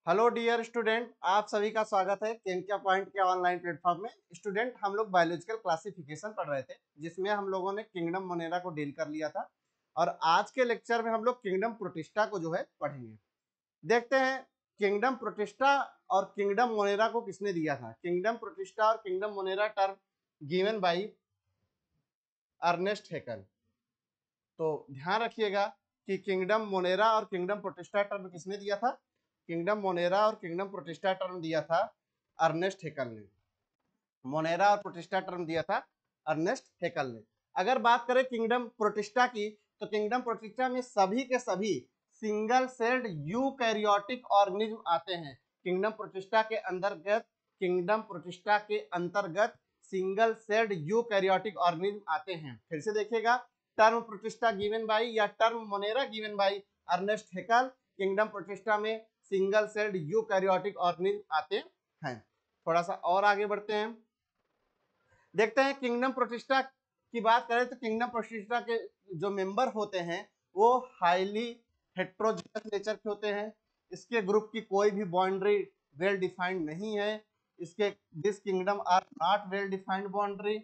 Hello dear student, आप सभी का स्वागत है केंकिया पॉइंट के ऑनलाइन प्लेटफॉर्म में। स्टूडेंट, हम लोग बायोलॉजिकल क्लासिफिकेशन पढ़ रहे थे जिसमें हम लोगों ने किंगडम मोनेरा को डील कर लिया था और आज के लेक्चर में हम लोग किंगडम प्रोटिस्टा को जो है पढ़ेंगे। देखते हैं किंगडम प्रोटिस्टा और किंगडम मोनेरा को किसने दिया था। किंगडम प्रोटिस्टा और kingdom monera term given by Ernest Haeckel. तो ध्यान रखिएगा कि किंगडम मोनेरा और किंगडम प्रोटिस्टा टर्म किसने दिया था। किंगडम मोनेरा और किंगडम प्रोटिस्टा टर्म दिया था अर्नेस्ट हैकल ने। मोनेरा और प्रोटिस्टा टर्म दिया था अर्नेस्ट हैकल ने। अगर बात करें किंगडम प्रोटिस्टा की, तो किंगडम प्रोटिस्टा में सभी के सभी सिंगल सेल्ड यूकैरियोटिक ऑर्गेनिज्म आते हैं। किंगडम प्रोटिस्टा के अंतर्गत सिंगल सेल्ड यूकैरियोटिक ऑर्गेनिज्म आते हैं। फिर से देखिएगा, टर्म प्रोटिस्टा गिवन बाई या term monera given by Ernest Haeckel. Kingdom protista में सिंगल सेल्ड यूकैरियोटिक ऑर्गेनिज्म आते हैं। थोड़ा सा और आगे बढ़ते हैं, देखते हैं किंगडम प्रोटिस्टा की बात करें तो किंगडम प्रोटिस्टा के जो मेंबर होते हैं वो हाईली हेट्रोजिनस नेचर के होते हैं। इसके ग्रुप की कोई भी बाउंड्री वेल डिफाइंड नहीं है। इसके this kingdom are not well defined boundary.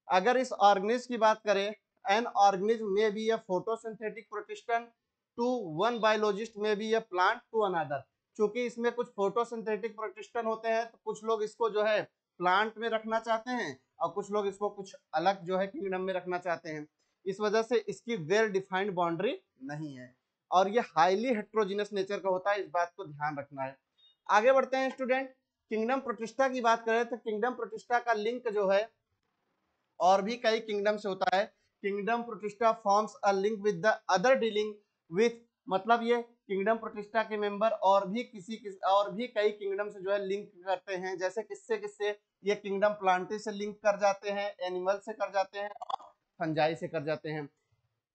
अगर इस ऑर्गेनिज्म की बात करें, an organism may be a photosynthetic protistan to one biologist may be a plant to another. चूंकि इसमें कुछ फोटोसिंथेटिक प्रोटिस्टन होते हैं तो कुछ लोग इसको जो है प्लांट में रखना चाहते हैं और कुछ लोग इसको कुछ अलग जो है किंगडम में रखना चाहते हैं। इस वजह से इसकी वेल डिफाइंड बाउंड्री नहीं है और ये हाईली हेट्रोजिनस नेचर का होता है, इस बात को ध्यान रखना है। आगे बढ़ते हैं स्टूडेंट, किंगडम प्रोटिस्टा की बात करें तो किंगडम प्रोटिस्टा का लिंक जो है और भी कई किंगडम से होता है। Kingdom protista forms a link with the other dealing with, मतलब ये किंगडम प्रोटिस्टा के मेंबर और भी कई किंगडम से जो है लिंक करते हैं। जैसे किससे ये किंगडम प्लांटी से लिंक कर जाते हैं, एनिमल से कर जाते हैं और फंजाई से कर जाते हैं।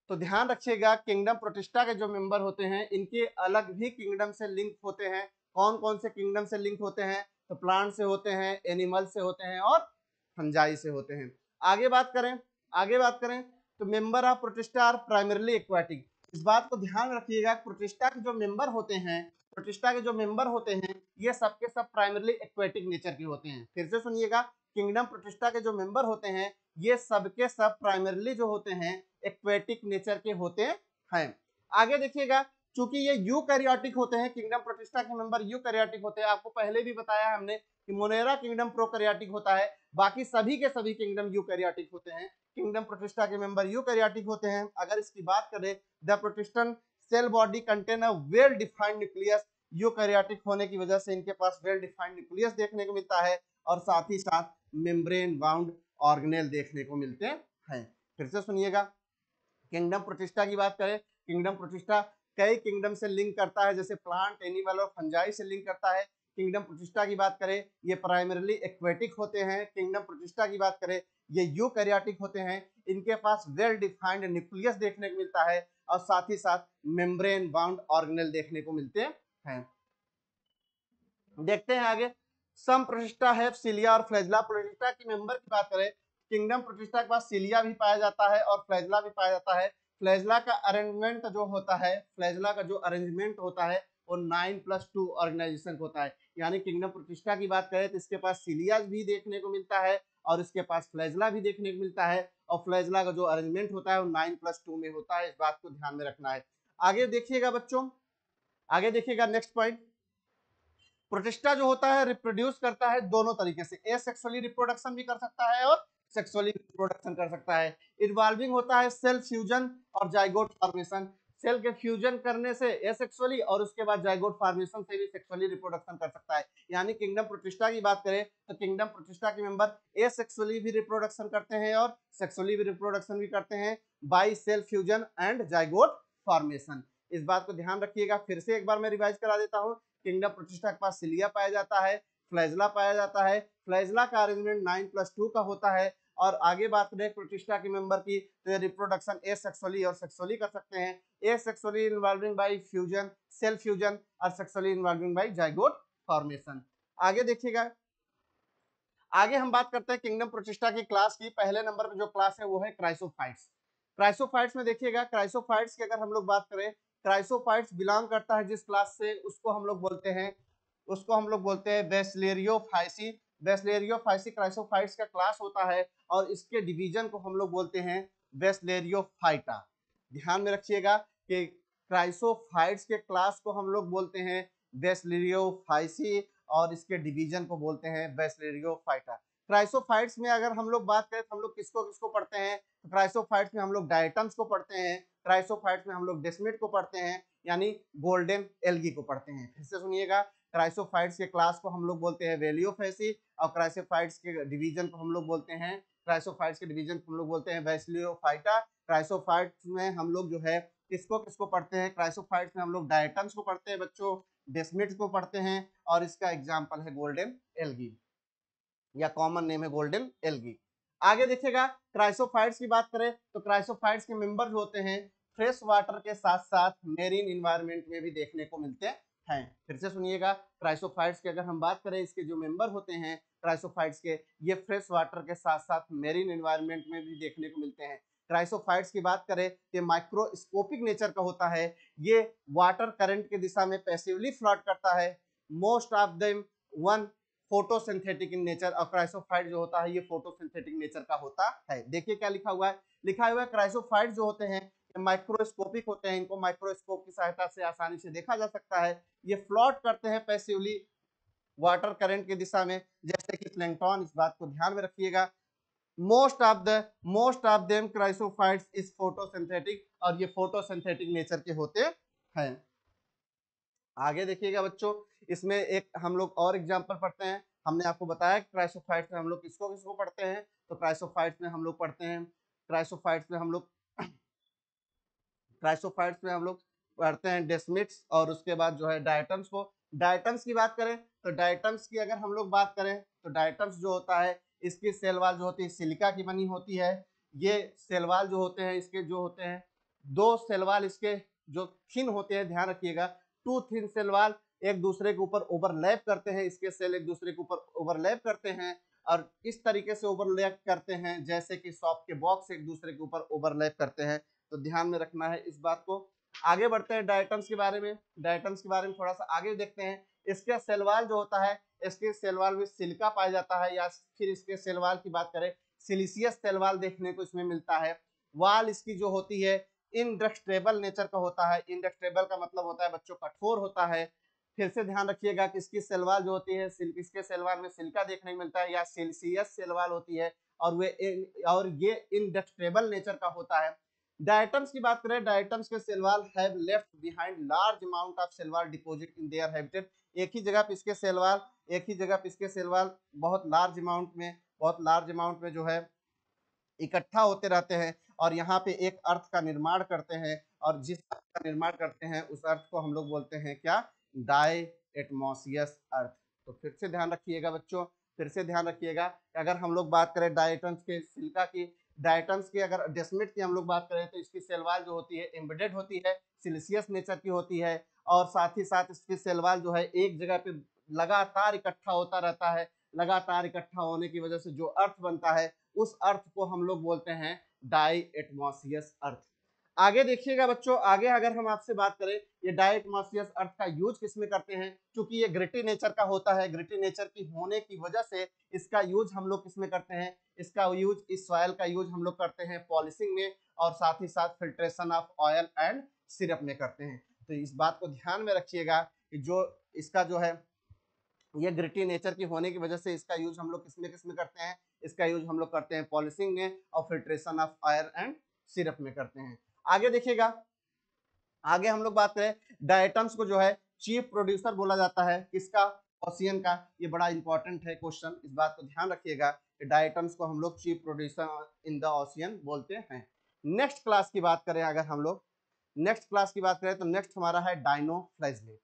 तो ध्यान रखिएगा, किंगडम प्रोटिस्टा के जो मेंबर होते हैं इनके अलग भी किंगडम से लिंक होते हैं। कौन कौन से किंगडम से लिंक होते हैं? तो प्लांट से होते हैं, एनिमल से होते हैं और फंजाई से होते हैं। आगे बात करें तो member of Protista are primarily aquatic. इस बात को ध्यान रखिएगा, प्रोटिस्टा के जो मेंबर होते हैं ये सबके सब प्राइमरली एक्वाटिक नेचर के होते हैं। फिर से सुनिएगा, किंगडम प्रोटिस्टा के जो मेंबर होते हैं ये सबके सब प्राइमरली जो होते हैं एक्वेटिक नेचर के होते हैं। आगे देखिएगा, चूंकि ये यूकैरियोटिक होते हैं, किंगडम प्रोटिस्टा के मेंबर यूकैरियोटिक होते हैं। आपको पहले भी बताया हमने कि मोनेरा किंगडम प्रोकैरियोटिक होता है, बाकी सभी के सभी किंगडम यूकैरियोटिक होते हैं। किंगडम प्रोटिस्टा के मेंबर यूकैरियोटिक होते हैं। अगर इसकी बात करें, the protistan cell body contain a well defined nucleus. Eukaryotic होने की वजह से इनके पास वेल डिफाइंड न्यूक्लियस देखने को मिलता है और साथ ही साथ मेम्ब्रेन बाउंड ऑर्गेनेल देखने को मिलते हैं। फिर से सुनिएगा, किंगडम प्रोटिस्टा की बात करें, किंगडम प्रोटिस्टा कई किंगडम से लिंक करता है, जैसे प्लांट, एनिमल और फंजाई से लिंक करता है। किंगडम प्रोटिस्टा की बात करें, ये प्राइमरीली एक्वेटिक होते हैं। किंगडम प्रोटिस्टा की बात करें, ये यूकैरियोटिक होते हैं। इनके पास वेल डिफाइंड न्यूक्लियस देखने को मिलता है और साथ ही साथ मेम्ब्रेन बाउंड ऑर्गेनेल देखने को मिलते हैं। देखते हैं आगे, सम प्रोटिस्टा हैव सिलिया और फ्लैजेला। प्रोटिस्टा के मेंबर की बात करें, किंगडम प्रोटिस्टा के पास सिलिया भी पाया जाता है और फ्लैजेला भी पाया जाता है। फ्लैजेला का अरेंजमेंट होता है वो 9+2 ऑर्गेनाइजेशन होता है। यानी किंगडम प्रोटिस्टा की बात करें तो इसके पास सिलिया भी देखने को मिलता है और इसके पास फ्लैजेला भी देखने को मिलता है और फ्लैजेला का जो अरेंजमेंट होता है वो 9+2 में होता है। इस बात को ध्यान में रखना है। आगे देखिएगा बच्चों, नेक्स्ट पॉइंट, प्रोटिस्टा जो होता है रिप्रोड्यूस करता है दोनों तरीके से, एसेक्सुअली रिप्रोडक्शन भी कर सकता है और सेक्सुअली रिप्रोडक्शन कर सकता है। इन्वॉल्विंग होता है सेल फ्यूजन और जाइगोट फॉर्मेशन। सेल के फ्यूजन करने से एसेक्सुअली और उसके बाद जाइगोट फॉर्मेशन से भी सेक्सुअली रिप्रोडक्शन कर सकता है। यानी किंगडम प्रोटिस्टा की बात करें तो किंगडम प्रोटिस्टा के मेंबर एसेक्सुअली भी रिप्रोडक्शन करते हैं और सेक्सुअली भी रिप्रोडक्शन भी करते हैं by cell fusion and zygote formation. इस बात को ध्यान रखिएगा। फिर से एक बार मैं रिवाइज करा देता हूँ, किंगडम प्रोटिस्टा के पास सिलिया पाया जाता है, फ्लैजेला पाया जाता है। फ्लैजेला का अरेंजमेंट 9+2 का होता है। और आगे बात करें प्रोटिस्टा के मेंबर की तो ये रिप्रोडक्शन एसेक्सुअली और सेक्सुअली कर सकते हैं। Asexually involving by fusion, cell fusion, और sexually involving by zygote formation. आगे देखिएगा, आगे हम बात करते हैं किंगडम प्रोटिस्टा की क्लास की। पहले नंबर पे जो क्लास है वो है क्राइसोफाइट्स। क्राइसोफाइट्स में देखिएगा, क्राइसोफाइट्स की अगर हम लोग बात करें, क्राइसोफाइट्स बिलोंग करता है जिस क्लास से, उसको हम लोग बोलते हैं बेसिलेरियोफाइसी। बेसिलेरियोफाइसी क्राइसोफाइट्स का क्लास होता है और इसके डिवीजन को हम लोग बोलते हैं बेसिलेरियोफाइटा। ध्यान में रखिएगा कि क्राइसोफाइट्स के क्लास को हम लोग बोलते हैं बेसिलेरियोफाइसी और इसके डिवीजन को बोलते हैं बेसिलेरियोफाइटा। क्राइसोफाइट्स में अगर हम लोग बात करें तो हम लोग किसको किसको पढ़ते हैं, तो क्राइसोफाइट्स में हम लोग डायटम्स को पढ़ते हैं, क्राइसोफाइट्स में हम लोग डेस्मिड को पढ़ते हैं, यानी गोल्डन एल्गी को पढ़ते हैं। फिर से सुनिएगा, क्राइसोफाइट्स के क्लास को हम लोग बोलते हैं वेलियोफेसी और क्राइसोफाइट्स के डिवीजन को हम लोग बोलते हैं बेसिलियोफाइटा। क्राइसोफाइट्स में हम लोग जो है किसको किसको पढ़ते हैं, क्राइसोफाइट्स में हम लोग डायटम्स को पढ़ते हैं बच्चों, डेस्मिड्स को पढ़ते हैं और इसका एग्जाम्पल है गोल्डन एल्गी या कॉमन नेम है गोल्डन एल्गी। आगे देखिएगा, क्राइसोफाइट्स की बात करें तो क्राइसोफाइट्स के मेंबर होते हैं फ्रेश वाटर के साथ साथ मेरीन एनवायरनमेंट में भी देखने को मिलते हैं। फिर से सुनिएगा, क्राइसोफाइट्स की अगर हम बात करें, इसके जो मेंबर होते हैं क्राइसोफाइट्स के, ये फ्रेश वाटर के साथ साथ मेरीन एनवायरनमेंट में भी देखने को मिलते हैं। क्राइसोफाइट्स की बात करें तो माइक्रोस्कोपिक नेचर का होता है, ये वाटर करंट की दिशा में पैसिवली फ्लोट करता है। Most of them one photosynthetic in nature, और क्राइसोफाइट जो होता है ये फोटोसिंथेटिक नेचर का होता है। देखिए क्या लिखा हुआ है, क्राइसोफाइट जो होते हैं माइक्रोस्कोपिक होते हैं, इनको माइक्रोस्कोप की सहायता से आसानी से देखा जा सकता है। ये फ्लोट करते हैं पैसिवली वाटर करंट की दिशा में, जैसे कि प्लैंक्टन। इस बात को ध्यान में रखिएगा। Most of them chrysophytes is photosynthetic, और ये फोटोसिंथेटिक नेचर के होते हैं। आगे देखिएगा बच्चों, इसमें एक हम लोग और एग्जांपल पढ़ते हैं। हमने आपको बताया कि क्राइसोफाइट्स में हम लोग किसको किसको पढ़ते हैं, तो क्राइसोफाइट्स में हम लोग पढ़ते हैं डेस्मिड्स और उसके बाद जो है डायटम्स को। डायटम्स की बात करें तो डायटम्स की अगर हम लोग बात करें तो डायटम्स जो होता है, इसकी सेल वॉल जो होती है सिलिका की बनी होती है। ये सेल वॉल जो होते हैं, इसके जो होते हैं दो सेल वॉल इसके जो थिन होते हैं, ध्यान रखिएगा, टू थिन सेल वॉल एक दूसरे के ऊपर ओवरलैप करते हैं, इसके सेल एक दूसरे के ऊपर ओवरलैप करते हैं और इस तरीके से ओवरलैप करते हैं जैसे कि सॉफ्ट के बॉक्स एक दूसरे के ऊपर ओवरलैप करते हैं। तो ध्यान में रखना है इस बात को। आगे बढ़ते हैं डायटम्स के बारे में। थोड़ा सा आगे देखते हैं। इसके सेल वॉल जो होता है, इसके सेल वॉल में सिलिका पाया जाता है, या फिर इसके सेल वॉल की बात करें सिलिशियस सेल वॉल देखने को इसमें मिलता है। वॉल इसकी जो होती है इंडस्ट्रेबल नेचर का होता है। इंडस्ट्रेबल का मतलब होता है बच्चों कठोर होता है। फिर से ध्यान रखिएगा कि इसकी सेल वॉल जो होती है, इसके सेल वॉल में सिलिका देखने को मिलता है या सिलिशियस सेल वॉल होती है, और ये इंडस्ट्रेबल नेचर का होता है। डायटम्स की बात करें, डायटम्स के cell wall have left behind large amount of cell wall deposit in their habitat. एक ही जगह पे इसके सेल वॉल बहुत लार्ज अमाउंट में जो है इकट्ठा होते रहते हैं और यहाँ पे एक अर्थ का निर्माण करते हैं, और जिस अर्थ का निर्माण करते हैं उस अर्थ को हम लोग बोलते हैं क्या, डायटमॉसियस अर्थ। तो फिर से ध्यान रखिएगा बच्चों, अगर हम लोग बात करें डायटम्स के सिलिका की, डायटम्स की अगर डेस्मिड की हम लोग बात करें तो इसकी सेल वॉल जो होती है एम्बेडेड होती है, सिलिशियस नेचर की होती है, और साथ ही साथ इसकी सेल वॉल जो है एक जगह पे लगातार इकट्ठा होता रहता है। लगातार इकट्ठा होने की वजह से जो अर्थ बनता है उस अर्थ को हम लोग बोलते हैं डायटमॉसियस अर्थ। आगे देखिएगा बच्चों, आगे अगर हम आपसे बात करें ये डायटमॉसियस अर्थ का यूज किस में करते हैं, क्योंकि ये ग्रिटी नेचर का होता है, ग्रिटी नेचर की होने की वजह से इसका यूज हम लोग किस में करते हैं, इस सॉइल का यूज हम लोग करते हैं पॉलिशिंग में, और साथ ही साथ filtration of oil and syrup में करते हैं। तो इस बात को ध्यान में रखिएगा कि जो इसका जो है ये ग्रिटी नेचर की होने की वजह से इसका यूज हम लोग किसमें करते हैं, इसका यूज हम लोग करते हैं पॉलिशिंग में और filtration of oil and syrup में करते हैं। आगे देखिएगा, आगे हम लोग बात करें डायटम्स को जो है चीफ प्रोड्यूसर बोला जाता है, किसका, ओशियन का। ये बड़ा इंपॉर्टेंट है क्वेश्चन, इस बात को ध्यान रखिएगा कि डायटम्स को हम लोग chief producer in the ocean बोलते हैं। नेक्स्ट क्लास की बात करें तो नेक्स्ट हमारा है डायनोफ्लैजिलेट।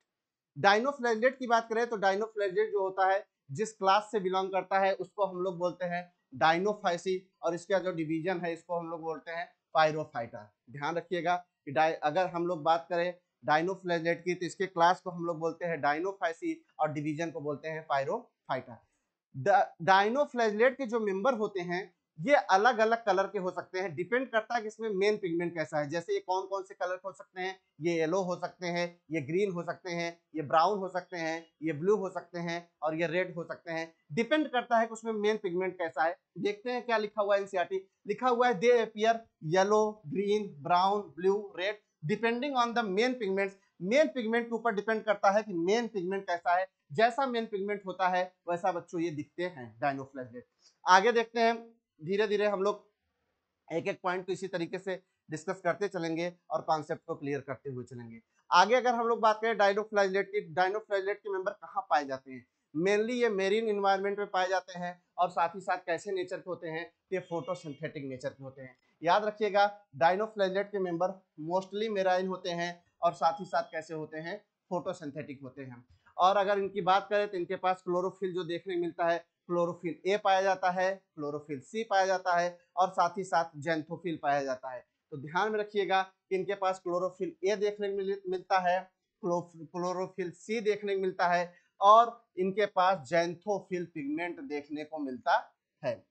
डायनोफ्लैजिलेट की बात करें तो डायनोफ्लैजिलेट जो होता है जिस क्लास से बिलोंग करता है उसको हम लोग बोलते हैं डायनोफाइसी, और इसका जो डिवीजन है इसको हम लोग बोलते हैं पायरोफाइटा। ध्यान रखिएगा कि अगर हम लोग बात करें डायनोफ्लैजिलेट की तो इसके क्लास को हम लोग बोलते हैं डायनोफाइसी और डिवीजन को बोलते हैं पायरोफाइटा। डायनोफ्लैजिलेट के जो मेंबर होते हैं ये अलग अलग कलर के हो सकते हैं, डिपेंड करता है कि इसमें मेन पिगमेंट कैसा है। जैसे ये कौन कौन से कलर हो सकते हैं, ये येलो हो सकते हैं, ये ग्रीन हो सकते हैं, ये ब्राउन हो सकते हैं, ये ब्लू हो सकते हैं और ये रेड हो सकते हैं। डिपेंड करता है कि उसमें मेन पिगमेंट कैसा है। देखते हैं क्या लिखा हुआ है एनसीईआरटी, लिखा हुआ है दे appear yellow, green, brown, blue, red depending on the main pigments. Main pigment के ऊपर डिपेंड करता है कि मेन पिगमेंट कैसा है। जैसा मेन पिगमेंट होता है वैसा बच्चों ये दिखते हैं डायनोफ्लैगेलेट। आगे देखते हैं, धीरे धीरे हम लोग एक एक पॉइंट को इसी तरीके से डिस्कस करते चलेंगे और कॉन्सेप्ट को क्लियर करते हुए चलेंगे। आगे अगर हम लोग बात करें डायनोफ्लैगेलेट की, डायनोफ्लैगेलेट के मेंबर कहाँ पाए जाते हैं? मेनली ये मेरीन इन्वायरमेंट में पाए जाते हैं और साथ ही साथ कैसे नेचर के होते हैं? ये फोटोसिंथेटिक नेचर के होते हैं। याद रखिएगा डायनोफ्लैगेलेट के मेंबर मोस्टली मेराइन होते हैं और साथ ही साथ कैसे होते हैं? फोटोसिंथेटिक होते हैं। और अगर इनकी बात करें तो इनके पास क्लोरोफिल जो देखने मिलता है, क्लोरोफिल ए पाया जाता है, क्लोरोफिल सी पाया जाता है और साथ ही साथ जेंथोफिल पाया जाता है। तो ध्यान में रखिएगा कि इनके पास क्लोरोफिल ए देखने को मिलता है, क्लोरोफिल सी देखने को मिलता है और इनके पास जेंथोफिल पिगमेंट देखने को मिलता है।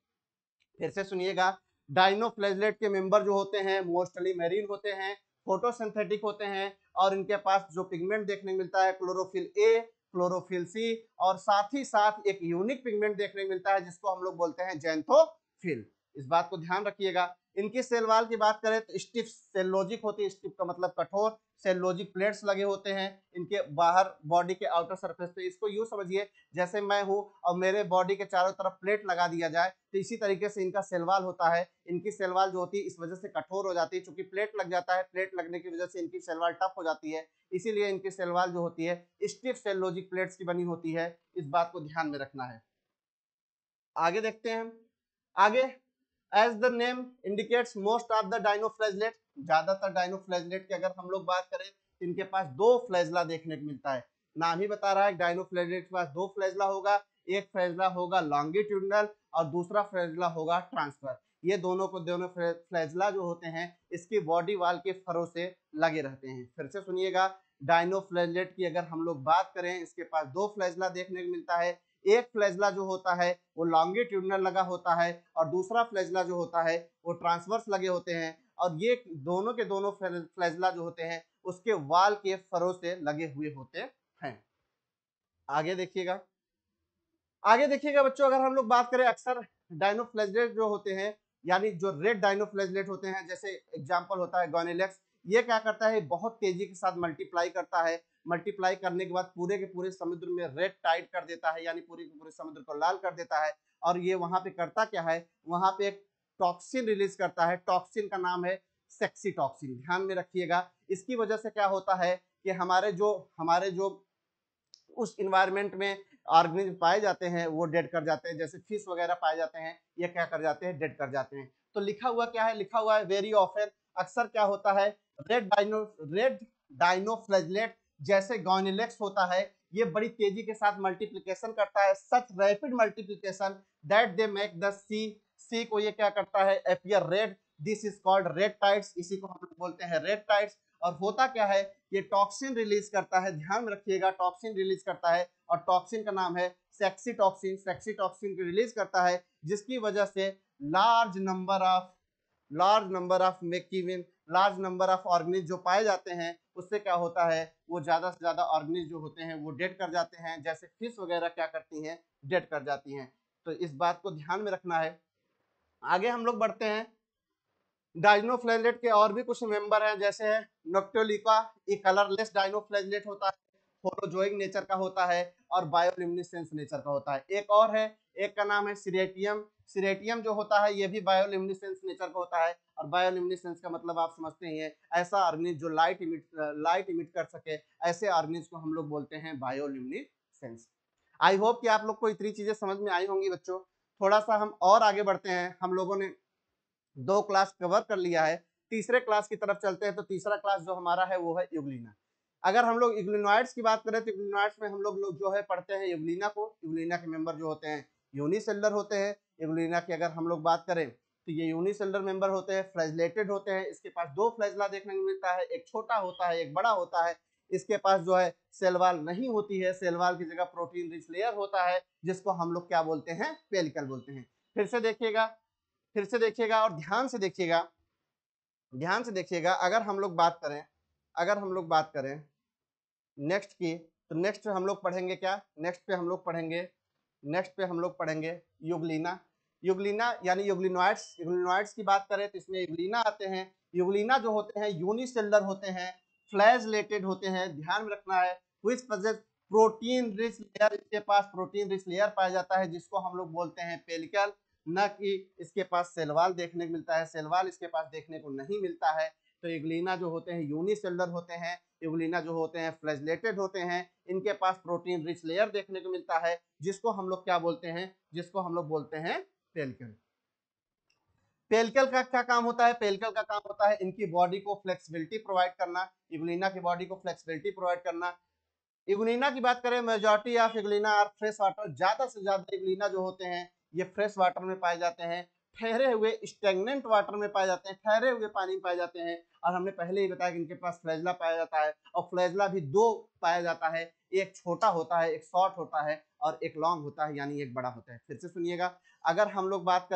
फिर से सुनिएगा, डायनोफ्लैगेलेट के मेंबर जो होते हैं मोस्टली मेरीन होते हैं, फोटोसिंथेटिक होते हैं और इनके पास जो पिगमेंट देखने को मिलता है क्लोरोफिल ए, क्लोरोफिल सी और साथ ही साथ एक यूनिक पिगमेंट देखने को मिलता है जिसको हम लोग बोलते हैं जेंथोफिल। इस बात को ध्यान रखिएगा। इनकी सेल वॉल की बात करें तो स्टिफ सेलोजिक होती है, स्टिफ का मतलब कठोर, सेलोजिक प्लेट्स लगे होते हैं इनके बाहर बॉडी के आउटर सरफेस पे। इसको यूं समझिए जैसे मैं हूं और मेरे बॉडी के चारों तरफ प्लेट लगा दिया जाए तो इसी तरीके से इनका सेल वॉल होता है। इनकी सेल वॉल जो होती है इस वजह से कठोर हो जाती है, क्योंकि प्लेट लग जाता है, प्लेट लगने की वजह से इनकी सेल वॉल टफ हो जाती है, इसीलिए इनकी सेल वॉल जो होती है स्टिफ सेलोजिक प्लेट्स की बनी होती है। इस बात को ध्यान में रखना है। आगे देखते हैं, आगे as the name indicates most of the dinoflagellate, ज्यादातर डायनोफ्लैगेलेट की अगर हम लोग बात करें तो इनके पास दो फ्लैजला देखने को मिलता है। नाम ही बता रहा है डायनोफ्लैगेलेट के पास दो फ्लैजला होगा, एक फ्लैजला होगा लॉन्गिट्यूडनल और दूसरा फ्लैजला होगा ट्रांसफर। ये दोनों को दोनों फ्लैजला जो होते हैं इसकी बॉडी वाल के फरों से लगे रहते हैं। फिर से सुनिएगा, डायनोफ्लैगेलेट की अगर हम लोग बात करें इसके पास दो फ्लैजला देखने को मिलता है। एक फ्लैजला जो होता है वो लॉन्गिट्यूडनल लगा होता है और दूसरा फ्लैजला जो होता है वो ट्रांसवर्स लगे होते हैं और ये दोनों के दोनों फ्लैजला जो होते हैं उसके वाल के फरों से लगे हुए होते हैं। आगे देखिएगा, आगे देखिएगा बच्चों, अगर हम लोग बात करें अक्सर डायनोफ्लैगेलेट जो होते हैं यानी जो रेड डायनोफ्लैगेलेट होते हैं, जैसे एग्जांपल होता है गोनेलेक्स, ये क्या करता है बहुत तेजी के साथ मल्टीप्लाई करता है। मल्टीप्लाई करने के बाद पूरे के पूरे समुद्र में रेड टाइड कर देता है, यानी पूरे के पूरे समुद्र को लाल कर देता है। और ये वहां पे करता क्या है, वहां पे एक टॉक्सिन रिलीज करता है, टॉक्सिन का नाम है सेक्सी टॉक्सिन। ध्यान में रखिएगा, इसकी वजह से क्या होता है कि हमारे जो उस इन्वायरमेंट में ऑर्गेनिज्म पाए जाते हैं वो डेड कर जाते हैं। जैसे फिश वगैरह पाए जाते हैं, ये क्या कर जाते हैं, डेड कर जाते हैं। तो लिखा हुआ क्या है, लिखा हुआ है वेरी ऑफन, अक्सर क्या होता है रेड डायनोफ्लैगेलेट जैसे गोनेलेक्स होता है ये बड़ी तेजी के साथ मल्टीप्लिकेशन करता है, such rapid multiplication that they make the sea को ये क्या करता है appear red, this is called red tides, इसी को हम लोग बोलते हैं रेड टाइड्स। और होता क्या है, ये टॉक्सिन रिलीज करता है, ध्यान में रखिएगा टॉक्सिन रिलीज करता है और टॉक्सिन का नाम है सेक्सी टॉक्सिन। सेक्सी टॉक्सिन को रिलीज करता है जिसकी वजह से लार्ज नंबर ऑफ मेकिविन, लार्ज नंबर ऑफ ऑर्गेनिज जो पाए जाते हैं उससे क्या होता है वो ज्यादा से ज्यादा ऑर्गेनिज जो होते हैं वो डेड कर जाते हैं। जैसे फिश वगैरह क्या करती हैं, डेड कर जाती हैं। तो इस बात को ध्यान में रखना है। आगे हम लोग बढ़ते हैं, डायनोफ्लैगेलेट के और भी कुछ मेंबर हैं, जैसे है नोक्टोलिका, ये कलरलेस डायनोफ्लैगेलेट होता है, फोटोजोइक नेचर का होता है और बायोल्यूमिनेसेंस नेचर का होता है। एक और है, एक का नाम है सिरेटियम। सिरेटियम जो होता है ये भी बायोल्यूमिनेसेंस नेचर का होता है और बायोल्यूमिनेसेंस का मतलब आप समझते ही हैं, ऐसा ऑर्गेनिज जो लाइट इमिट कर सके, ऐसे ऑर्गेनिज को हम लोग बोलते हैं बायोल्यूमिनेसेंस। आई होप कि आप लोग को इतनी चीजें समझ में आई होंगी बच्चों। थोड़ा सा हम और आगे बढ़ते हैं, हम लोगों ने दो क्लास कवर कर लिया है, तीसरे क्लास की तरफ चलते हैं। तो तीसरा क्लास जो हमारा है वो है यूग्लिना। अगर हम लोग यूग्लिनॉइड्स की बात करें तो यूग्लिनॉइड्स में हम लोग जो है पढ़ते हैं यूग्लिना को। यूग्लिना के मेंबर जो होते हैं यूनिसेलुलर होते हैं। यूग्लिना की अगर हम लोग बात करें तो ये यूनिसेलुलर मेंबर होते हैं, फ्लैजलेटेड होते हैं। इसके पास दो फ्लैजला देखने को मिलता है, एक छोटा होता है एक बड़ा होता है। इसके पास जो है सेल वॉल नहीं होती है, सेल वॉल की जगह प्रोटीन रिच लेयर होता है जिसको हम लोग क्या बोलते हैं, पेलिकल बोलते हैं। फिर से देखिएगा, फिर से देखिएगा और ध्यान से देखिएगा, ध्यान से देखिएगा। अगर हम लोग बात करें नेक्स्ट की, तो नेक्स्ट हम लोग पढ़ेंगे क्या, नेक्स्ट पे हम लोग पढ़ेंगे युगलीना। युगलीना यानी युगलिनॉइड्स। युगलिनॉइड्स की बात करें तो इसमें युगलीना आते हैं। युगलीना जो होते हैं यूनिसेलुलर होते हैं, फ्लैजेलेटेड होते हैं, ध्यान में रखना है। Which possess protein rich layer, इसके पास प्रोटीन रिच लेयर पाया जाता है जिसको हम लोग बोलते हैं पेलिकल, न कि इसके पास सेलवाल देखने को मिलता है, सेलवाल इसके पास देखने को नहीं मिलता है। तो युगलीना जो होते हैं यूनिसेलुलर होते हैं, युगलीना जो होते हैं फ्लैजेलेटेड होते हैं, इनके पास प्रोटीन रिच लेयर देखने को मिलता है जिसको हम लोग क्या बोलते हैं, जिसको हम लोग बोलते हैं पेलिकल। पेलिकल का क्या काम होता है, पेलिकल का काम होता है इनकी बॉडी को फ्लेक्सिबिलिटी प्रोवाइड करना, युगलीना की बॉडी को फ्लेक्सिबिलिटी प्रोवाइड करना। युगलीना की बात करें, majority of Euglena are fresh water, ज्यादा से ज्यादा युगलीना जो होते हैं ये फ्रेश वाटर में पाए जाते हैं, ठहरे हुए स्टेगनेंट वाटर में पाए जाते हैं, ठहरे हुए पानी में पाए जाते हैं। और हमने पहले ही बताया कि इनके पास फ्लैजला पाया जाता है, और फ्लैजला भी दो पाया जाता है, एक छोटा होता है, एक शॉर्ट होता है, और एक लॉन्ग होता है यानी एक बड़ा होता है। फिर से सुनिएगा, अगर हम लोग बात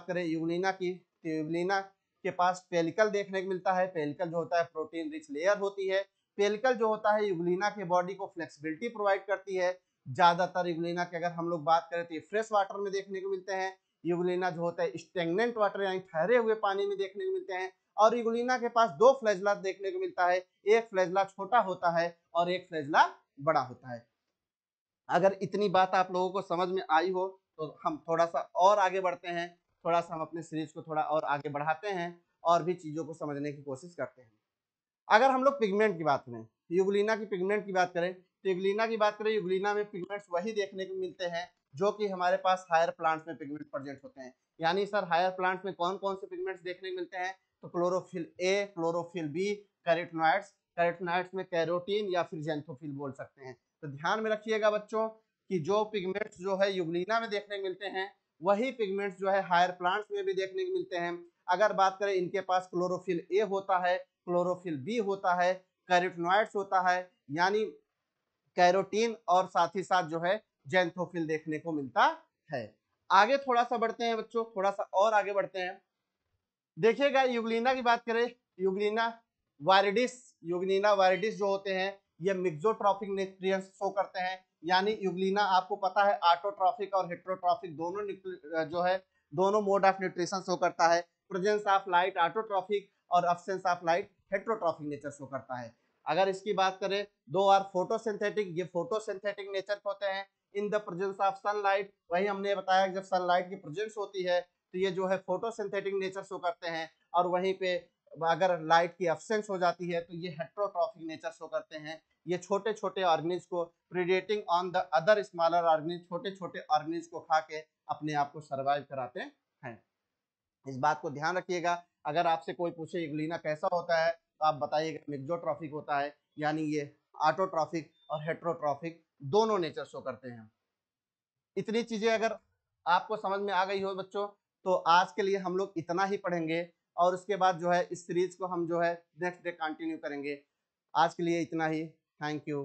करें युगलीना की, तो युगलीना के पास पेलिकल देखने को मिलता है। पेलिकल जो होता है प्रोटीन रिच लेयर होती है। पेलिकल जो होता है युगलीना के बॉडी को फ्लेक्सिबिलिटी प्रोवाइड करती है। ज्यादातर युगलीना की अगर हम लोग बात करें तो ये फ्रेश वाटर में देखने को मिलते हैं। युगलीना जो होता है स्टेगनेंट वाटर यानी ठहरे हुए पानी में देखने को मिलते हैं। और युगलीना के पास दो फ्लैजला देखने को मिलता है, एक फ्लैजला छोटा होता है और एक फ्लैजला बड़ा होता है। अगर इतनी बात आप लोगों को समझ में आई हो तो हम थोड़ा सा और आगे बढ़ते हैं, थोड़ा सा हम अपने सीरीज को थोड़ा और आगे बढ़ाते हैं और भी चीजों को समझने की कोशिश करते हैं। अगर हम लोग पिगमेंट की बात करें, युगलीना की पिगमेंट की बात करें, तो युगलीना में पिगमेंट्स वही देखने को मिलते हैं जो कि हमारे पास हायर प्लांट्स में पिगमेंट प्रेजेंट होते हैं। यानी सर हायर प्लांट्स में कौन कौन से पिगमेंट्स देखने को मिलते हैं, तो chlorophyll A, chlorophyll B, carotenoids, carotenoids में कैरोटीन या फिर जेंथोफिल बोल सकते हैं। तो ध्यान में रखिएगा बच्चों कि जो पिगमेंट्स जो है युगलीना में देखने को मिलते हैं वही पिगमेंट्स जो है हायर प्लांट्स में भी देखने को मिलते हैं। अगर बात करें इनके पास क्लोरोफिल ए होता है, क्लोरोफिल बी होता है, कैरोटीनॉइड्स होता है यानी कैरोटीन, और साथ ही साथ जो है जेंथोफिल देखने को मिलता है। आगे थोड़ा सा बढ़ते हैं बच्चों, थोड़ा सा और आगे बढ़ते हैं। देखिएगा युगलीना की बात करें, युगलीना वायरिडिस जो होते हैं ये मिक्सोट्रॉफिक न्यूट्रिएंट्स शो करते हैं। यानी युगलीना आपको पता है ऑटोट्रॉफिक और हेटेरोट्रॉफिक दोनों जो है दोनों मोड ऑफ न्यूट्रिशन शो करता है। प्रेजेंस ऑफ लाइट ऑटोट्रॉफिक और absence of light heterotrophic nature show करता है। अगर इसकी बात करें, दो आर फोटोसिंथेटिक, ये फोटोसिंथेटिक नेचर होते हैं in the presence of sunlight. वही हमने बताया जब सनलाइट की प्रेजेंस होती है तो ये जो है फोटोसिंथेटिक नेचर शो करते हैं, और वहीं पे अगर लाइट की एब्सेंस हो जाती है तो ये हेटेरोट्रॉफिक नेचर शो करते हैं। ये छोटे छोटे ऑर्गेनिज को predating on the other smaller organisms, छोटे छोटे ऑर्गेनिज को खा के अपने आप को सर्वाइव कराते हैं। इस बात को ध्यान रखिएगा। अगर आपसे कोई पूछे युगलीना कैसा होता है तो आप बताइएगा मिक्सोट्रॉफिक होता है, यानी ये ऑटोट्रॉफिक और हेटेरोट्रॉफिक दोनों नेचर शो करते हैं। इतनी चीजें अगर आपको समझ में आ गई हो बच्चों, तो आज के लिए हम लोग इतना ही पढ़ेंगे, और उसके बाद जो है इस सीरीज को हम जो है नेक्स्ट डे कंटिन्यू करेंगे। आज के लिए इतना ही। Thank you.